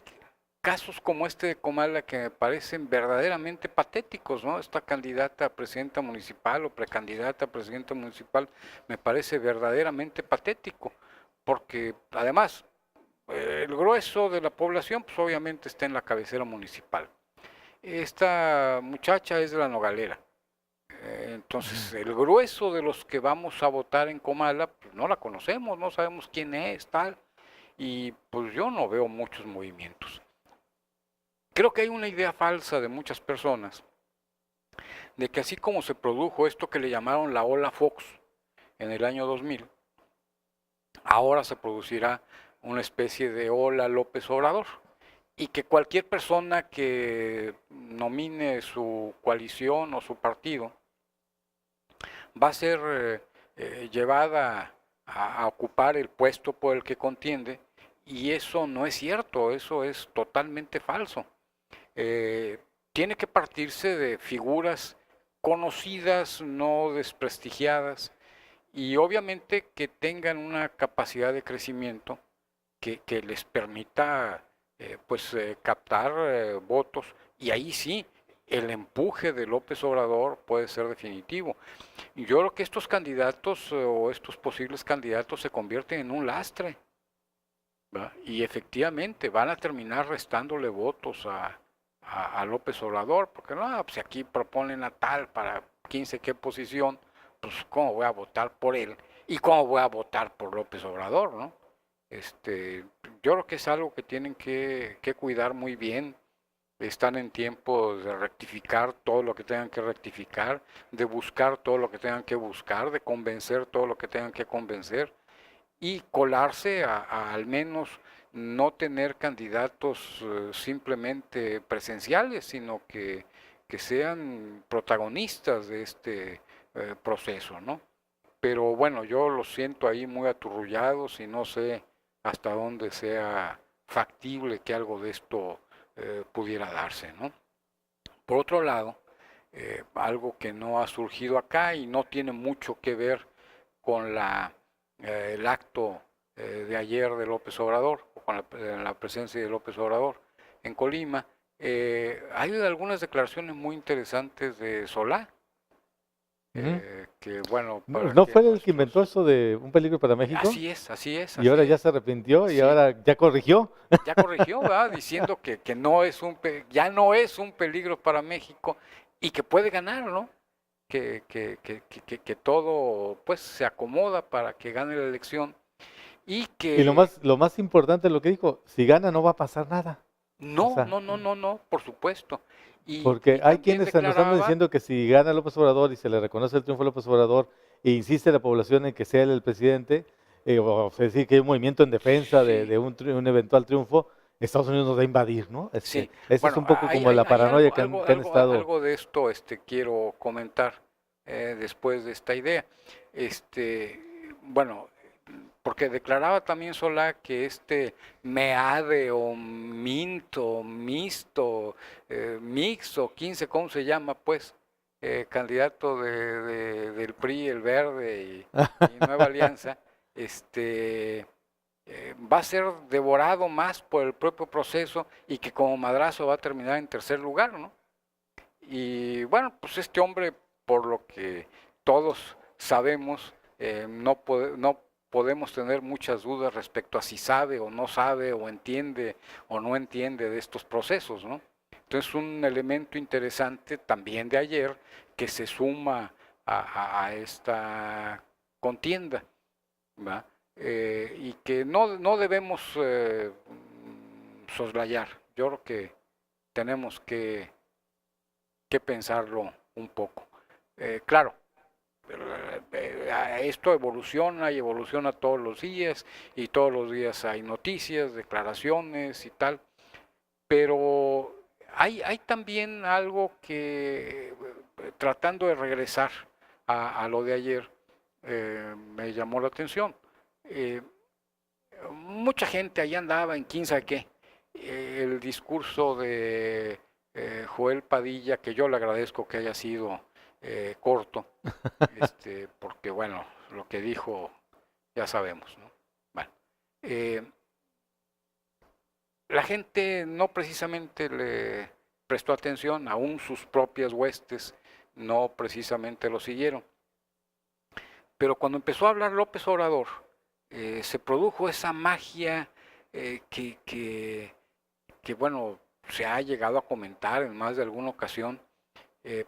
casos como este de Comala que me parecen verdaderamente patéticos, ¿no? Esta candidata a presidenta municipal o precandidata a presidenta municipal me parece verdaderamente patético, porque además el grueso de la población pues obviamente está en la cabecera municipal. Esta muchacha es de La Nogalera, entonces el grueso de los que vamos a votar en Comala pues no la conocemos, no sabemos quién es, tal, y pues yo no veo muchos movimientos. Creo que hay una idea falsa de muchas personas de que así como se produjo esto que le llamaron la ola Fox en el año 2000, ahora se producirá una especie de ola López Obrador. y que cualquier persona que nomine su coalición o su partido va a ser llevada a ocupar el puesto por el que contiende, y eso no es cierto, eso es totalmente falso. Tiene que partirse de figuras conocidas, no desprestigiadas, y obviamente que tengan una capacidad de crecimiento que les permita captar votos, y ahí sí, el empuje de López Obrador puede ser definitivo. Y yo creo que estos candidatos o estos posibles candidatos se convierten en un lastre, ¿verdad? Y efectivamente van a terminar restándole votos a López Obrador, porque no, pues aquí proponen a tal para 15 qué posición, pues cómo voy a votar por él y cómo voy a votar por López Obrador, ¿no? Yo creo que es algo que tienen que cuidar muy bien. Están en tiempo de rectificar todo lo que tengan que rectificar, de buscar todo lo que tengan que buscar, de convencer todo lo que tengan que convencer, y colarse a al menos no tener candidatos simplemente presenciales, sino que sean protagonistas de este proceso, ¿no? Pero bueno, yo los siento ahí muy aturrullados y no sé hasta dónde sea factible que algo de esto pudiera darse, ¿no? Por otro lado, algo que no ha surgido acá y no tiene mucho que ver con el acto de ayer de López Obrador, o con la presencia de López Obrador en Colima, hay algunas declaraciones muy interesantes de Solá, que bueno, para ¿No que fue el que inventó eso de un peligro para México? así es, así es. Y ahora Así ya es. se arrepintió y Sí. ahora ya corrigió. Ya corrigió, ¿verdad? Diciendo que no es ya no es un peligro para México y que puede ganar, ¿no? Que todo pues se acomoda para que gane la elección, y Y lo que más importante es lo que dijo, si gana no va a pasar nada. O no, sea, no, no, no, no, por supuesto. porque Y hay también quienes nos están declaraba, diciendo que si gana López Obrador y se le reconoce el triunfo a López Obrador e insiste la población en que sea él el presidente, o sea, decir que hay un movimiento en defensa sí, de un eventual triunfo, Estados Unidos nos va a invadir, ¿no? sí. Esa es Bueno, un poco como la hay paranoia que han estado. algo de esto quiero comentar después de esta idea. Bueno, porque declaraba también Solá que MEADE o MINTO, mixto, mixto, 15, ¿cómo se llama? Pues, candidato del PRI, el Verde y Nueva Alianza, va a ser devorado más por el propio proceso y que como madrazo va a terminar en tercer lugar, ¿no? Y bueno, pues este hombre, por lo que todos sabemos, no podemos tener muchas dudas respecto a si sabe o entiende o no entiende de estos procesos, ¿no? Entonces, un elemento interesante también de ayer que se suma a esta contienda, ¿va? Y que no debemos soslayar. Yo creo que tenemos que pensarlo un poco. Claro, esto evoluciona y evoluciona todos los días, y todos los días hay noticias, declaraciones y tal, pero hay también algo que, tratando de regresar a lo de ayer, me llamó la atención. Mucha gente ahí andaba en quién sabe qué. El discurso de Joel Padilla, que yo le agradezco que haya sido corto, porque bueno, lo que dijo ya sabemos, ¿no? Bueno, la gente no precisamente le prestó atención, aún sus propias huestes no precisamente lo siguieron. Pero cuando empezó a hablar López Obrador, se produjo esa magia que bueno, se ha llegado a comentar en más de alguna ocasión,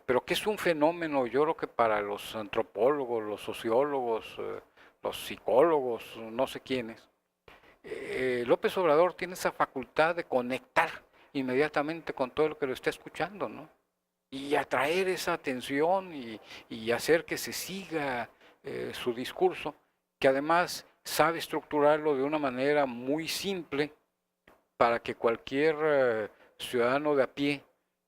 pero que es un fenómeno, yo creo que para los antropólogos, los sociólogos, los psicólogos, no sé quiénes, López Obrador tiene esa facultad de conectar inmediatamente con todo lo que lo está escuchando, ¿no? Y atraer esa atención y hacer que se siga su discurso, que además sabe estructurarlo de una manera muy simple para que cualquier ciudadano de a pie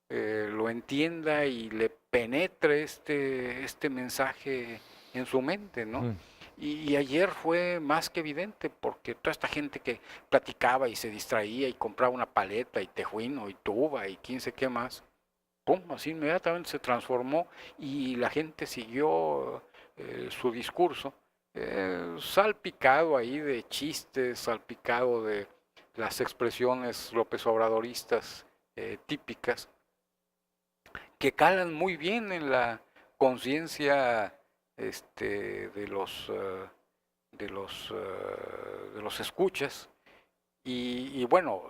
lo entienda y le penetre este mensaje en su mente, ¿no? Mm. Y ayer fue más que evidente, porque toda esta gente que platicaba y se distraía y compraba una paleta y tejuino y tuba y 15 qué más, pum, así inmediatamente se transformó y la gente siguió su discurso, salpicado ahí de chistes, salpicado de las expresiones López Obradoristas típicas, que calan muy bien en la conciencia de los escuchas. Y bueno,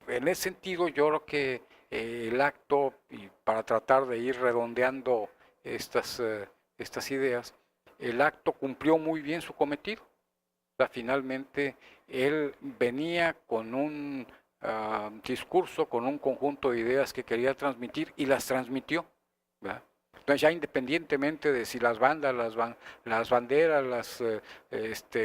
en ese sentido yo creo que el acto, y para tratar de ir redondeando estas ideas, el acto cumplió muy bien su cometido. O sea, finalmente él venía con un discurso, con un conjunto de ideas que quería transmitir y las transmitió, ¿verdad? Entonces ya independientemente de si las bandas, las banderas, las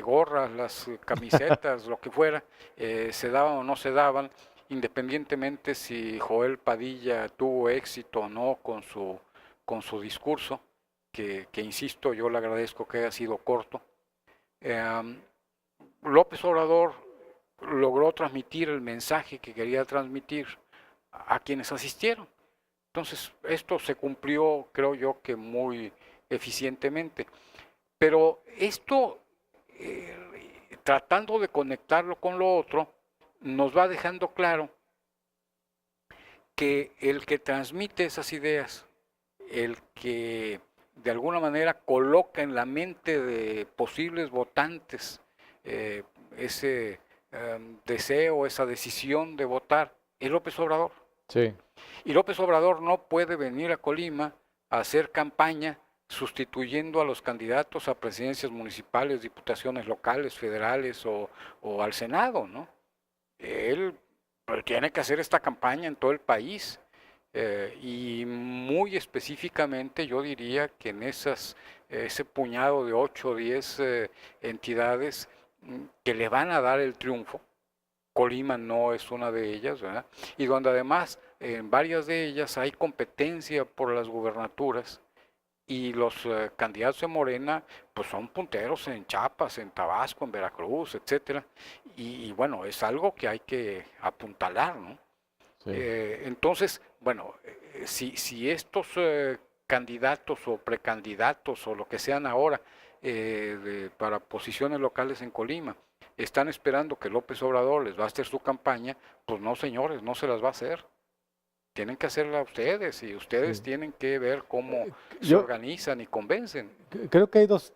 gorras, las camisetas, lo que fuera, se daban o no se daban, independientemente si Joel Padilla tuvo éxito o no con su discurso, que insisto, yo le agradezco que haya sido corto, López Obrador logró transmitir el mensaje que quería transmitir a quienes asistieron. Entonces, esto se cumplió, creo yo, que muy eficientemente. Pero esto, tratando de conectarlo con lo otro, nos va dejando claro que el que transmite esas ideas, el que de alguna manera coloca en la mente de posibles votantes ese deseo, esa decisión de votar, es López Obrador. Sí. Y López Obrador no puede venir a Colima a hacer campaña sustituyendo a los candidatos a presidencias municipales, diputaciones locales, federales o al Senado, ¿no? Él tiene que hacer esta campaña en todo el país y muy específicamente yo diría que en ese puñado de 8 o 10 entidades que le van a dar el triunfo. Colima no es una de ellas, ¿verdad? Y donde además en varias de ellas hay competencia por las gubernaturas y los candidatos de Morena pues son punteros en Chiapas, en Tabasco, en Veracruz, etcétera. Y bueno, es algo que hay que apuntalar, ¿no? Sí. Entonces, bueno, si estos candidatos o precandidatos o lo que sean ahora para posiciones locales en Colima están esperando que López Obrador les va a hacer su campaña, pues no, señores, no se las va a hacer. Tienen que hacerla ustedes y ustedes tienen que ver cómo se organizan y convencen. Creo que hay dos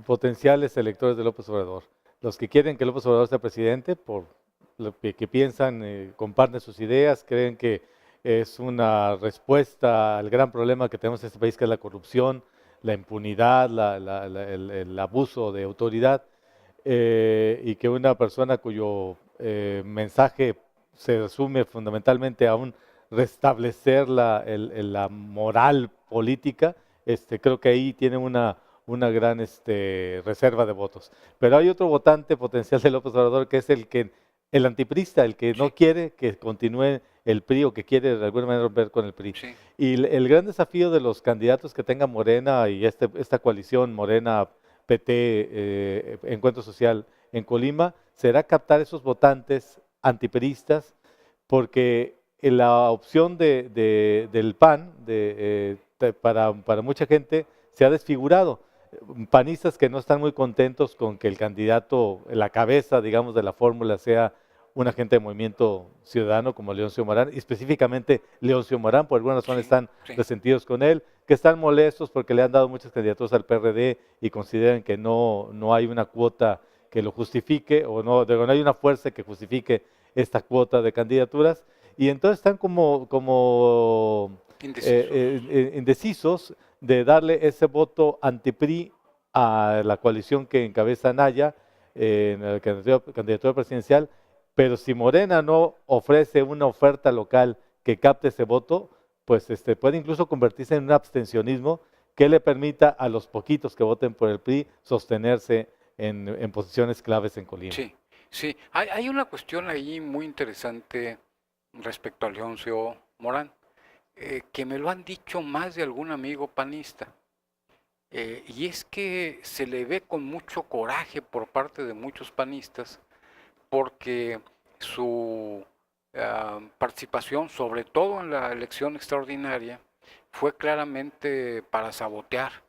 potenciales electores de López Obrador. Los que quieren que López Obrador sea presidente, por lo que piensan, comparten sus ideas, creen que es una respuesta al gran problema que tenemos en este país, que es la corrupción, la impunidad, el abuso de autoridad, y que una persona cuyo mensaje se resume fundamentalmente a un restablecer la moral política, creo que ahí tiene una gran reserva de votos. Pero hay otro votante potencial de López Obrador, que es el antiprista, el que no quiere que continúe el PRI o que quiere de alguna manera romper con el PRI. Sí. Y el gran desafío de los candidatos que tenga Morena y esta coalición Morena, PT, Encuentro Social en Colima, será captar esos votantes antiperistas, porque la opción del PAN para mucha gente se ha desfigurado. Panistas que no están muy contentos con que el candidato, la cabeza, digamos, de la fórmula sea un agente de Movimiento Ciudadano como Leoncio Morán, y específicamente Leoncio Morán, por alguna razón están resentidos con él, que están molestos porque le han dado muchas candidaturas al PRD y consideran que no hay una cuota que lo justifique, o no hay una fuerza que justifique esta cuota de candidaturas, y entonces están como indecisos de darle ese voto anti-PRI a la coalición que encabeza Anaya en la candidatura presidencial. Pero si Morena no ofrece una oferta local que capte ese voto, pues puede incluso convertirse en un abstencionismo que le permita a los poquitos que voten por el PRI sostenerse en posiciones claves en Colima. Sí, Sí, hay una cuestión ahí muy interesante respecto a Leoncio Morán, que me lo han dicho más de algún amigo panista, y es que se le ve con mucho coraje por parte de muchos panistas porque su participación, sobre todo en la elección extraordinaria, fue claramente para sabotear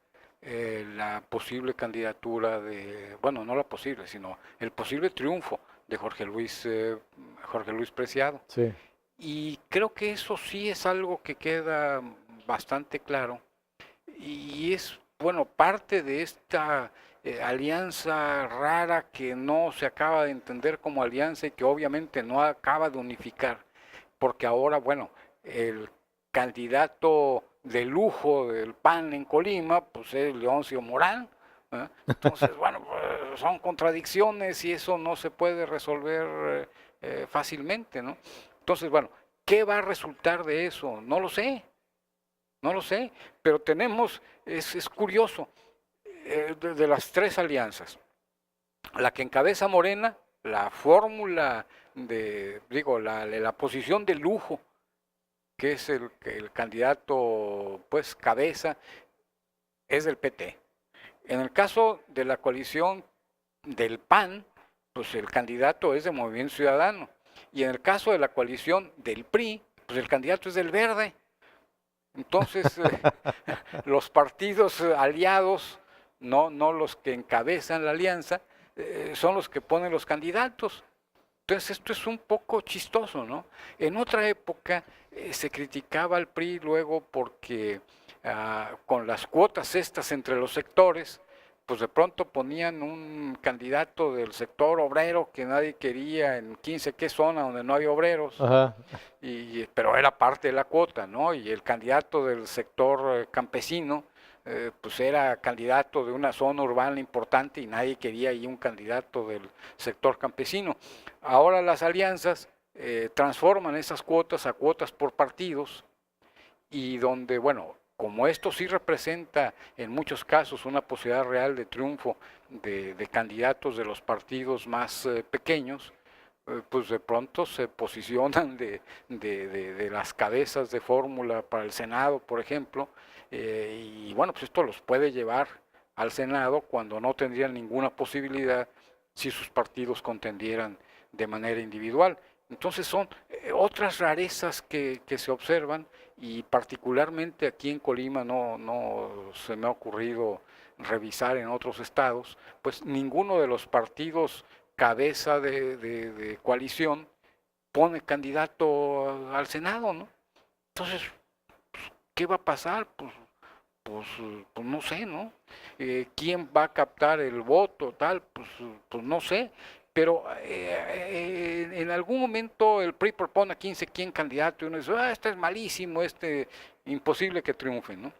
la posible candidatura de, bueno, no la posible, sino el posible triunfo de Jorge Luis Preciado. Sí. Y creo que eso sí es algo que queda bastante claro y es, bueno, parte de esta alianza rara que no se acaba de entender como alianza y que obviamente no acaba de unificar, porque ahora, bueno, el candidato de lujo del PAN en Colima, pues es Leoncio Morán, ¿eh? Entonces, bueno, pues, son contradicciones y eso no se puede resolver fácilmente, ¿no? Entonces, bueno, ¿qué va a resultar de eso? No lo sé. No lo sé, pero tenemos, es curioso, de las tres alianzas, la que encabeza Morena, la fórmula de, digo, la posición de lujo, que es el candidato, pues, cabeza, es del PT. En el caso de la coalición del PAN, pues el candidato es de Movimiento Ciudadano. Y en el caso de la coalición del PRI, pues el candidato es del Verde. Entonces, los partidos aliados, no los que encabezan la alianza, son los que ponen los candidatos. Entonces, esto es un poco chistoso, ¿no? En otra época se criticaba al PRI luego porque con las cuotas estas entre los sectores, pues de pronto ponían un candidato del sector obrero que nadie quería en 15 qué zona donde no había obreros, Ajá. pero era parte de la cuota, ¿no? Y el candidato del sector campesino, pues era candidato de una zona urbana importante y nadie quería ahí un candidato del sector campesino. Ahora las alianzas transforman esas cuotas a cuotas por partidos y donde, bueno, como esto sí representa en muchos casos una posibilidad real de triunfo de candidatos de los partidos más pequeños, pues de pronto se posicionan de las cabezas de fórmula para el Senado, por ejemplo, y bueno, pues esto los puede llevar al Senado cuando no tendrían ninguna posibilidad si sus partidos contendieran de manera individual. Entonces son otras rarezas que se observan y particularmente aquí en Colima no se me ha ocurrido revisar en otros estados, pues ninguno de los partidos cabeza de coalición pone candidato al Senado, ¿no? Entonces, ¿qué va a pasar? Pues no sé, ¿no? ¿Quién va a captar el voto, tal? Pues no sé. Pero en algún momento el PRI propone a 15 quién candidato y uno dice, este es malísimo, imposible que triunfe, ¿no?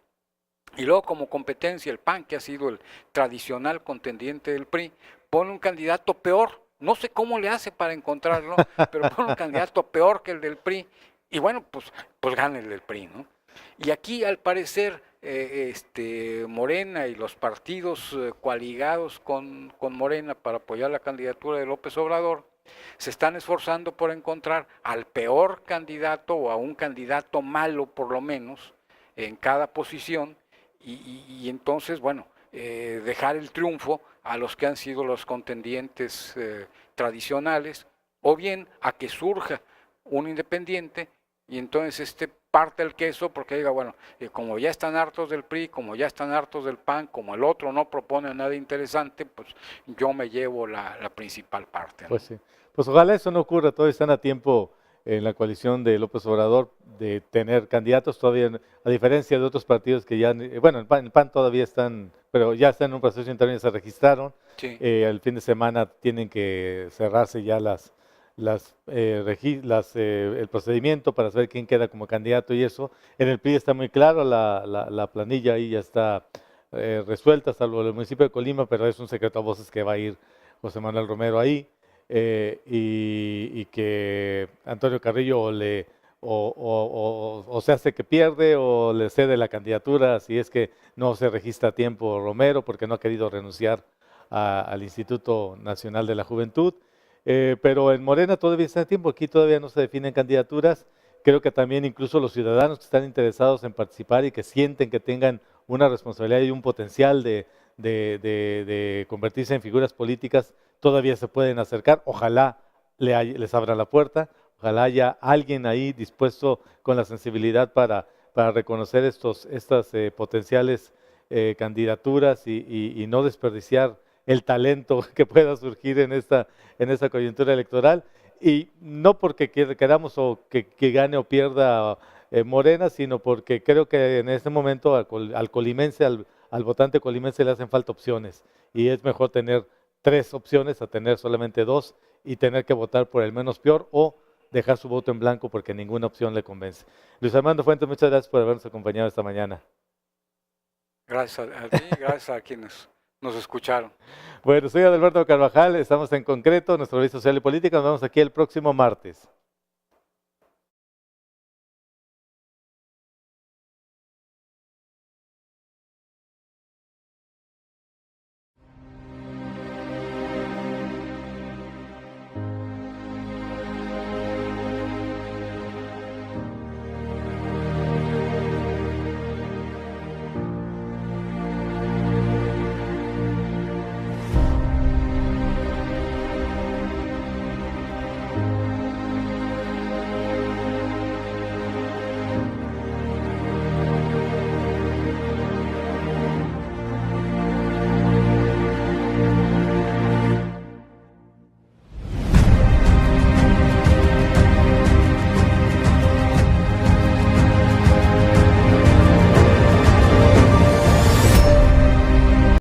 Y luego como competencia el PAN, que ha sido el tradicional contendiente del PRI, pone un candidato peor, no sé cómo le hace para encontrarlo, pero pone un candidato peor que el del PRI, y bueno, pues gana el del PRI, ¿no? Y aquí al parecer Morena y los partidos coaligados con Morena para apoyar la candidatura de López Obrador se están esforzando por encontrar al peor candidato o a un candidato malo por lo menos en cada posición y entonces, bueno, dejar el triunfo a los que han sido los contendientes tradicionales o bien a que surja un independiente y entonces parte el queso porque diga, bueno, como ya están hartos del PRI, como ya están hartos del PAN, como el otro no propone nada interesante, pues yo me llevo la principal parte, ¿no? Pues sí. Pues ojalá eso no ocurra, todavía están a tiempo en la coalición de López Obrador de tener candidatos todavía, a diferencia de otros partidos que ya, bueno, el PAN todavía están, pero ya están en un proceso interno, se registraron, Sí. el fin de semana tienen que cerrarse ya el procedimiento para saber quién queda como candidato y eso. En el PRI está muy claro, la planilla ahí ya está resuelta, salvo el municipio de Colima, pero es un secreto a voces que va a ir José Manuel Romero ahí, y que Antonio Carrillo o se hace que pierde o le cede la candidatura si es que no se registra a tiempo Romero porque no ha querido renunciar al Instituto Nacional de la Juventud. Pero en Morena todavía está a tiempo, aquí todavía no se definen candidaturas. Creo que también incluso los ciudadanos que están interesados en participar y que sienten que tengan una responsabilidad y un potencial de convertirse en figuras políticas, todavía se pueden acercar. Ojalá les abra la puerta, ojalá haya alguien ahí dispuesto con la sensibilidad para reconocer estas potenciales candidaturas y no desperdiciar el talento que pueda surgir en esta coyuntura electoral. Y no porque queramos o que gane o pierda Morena, sino porque creo que en este momento al colimense, al votante colimense le hacen falta opciones. Y es mejor tener 3 opciones a tener solamente 2 y tener que votar por el menos peor o dejar su voto en blanco porque ninguna opción le convence. Luis Armando Fuentes, muchas gracias por habernos acompañado esta mañana. Gracias a ti, gracias a quienes nos escucharon. Bueno, soy Adalberto Carvajal, estamos en Concreto, nuestro revista social y política. Nos vemos aquí el próximo martes.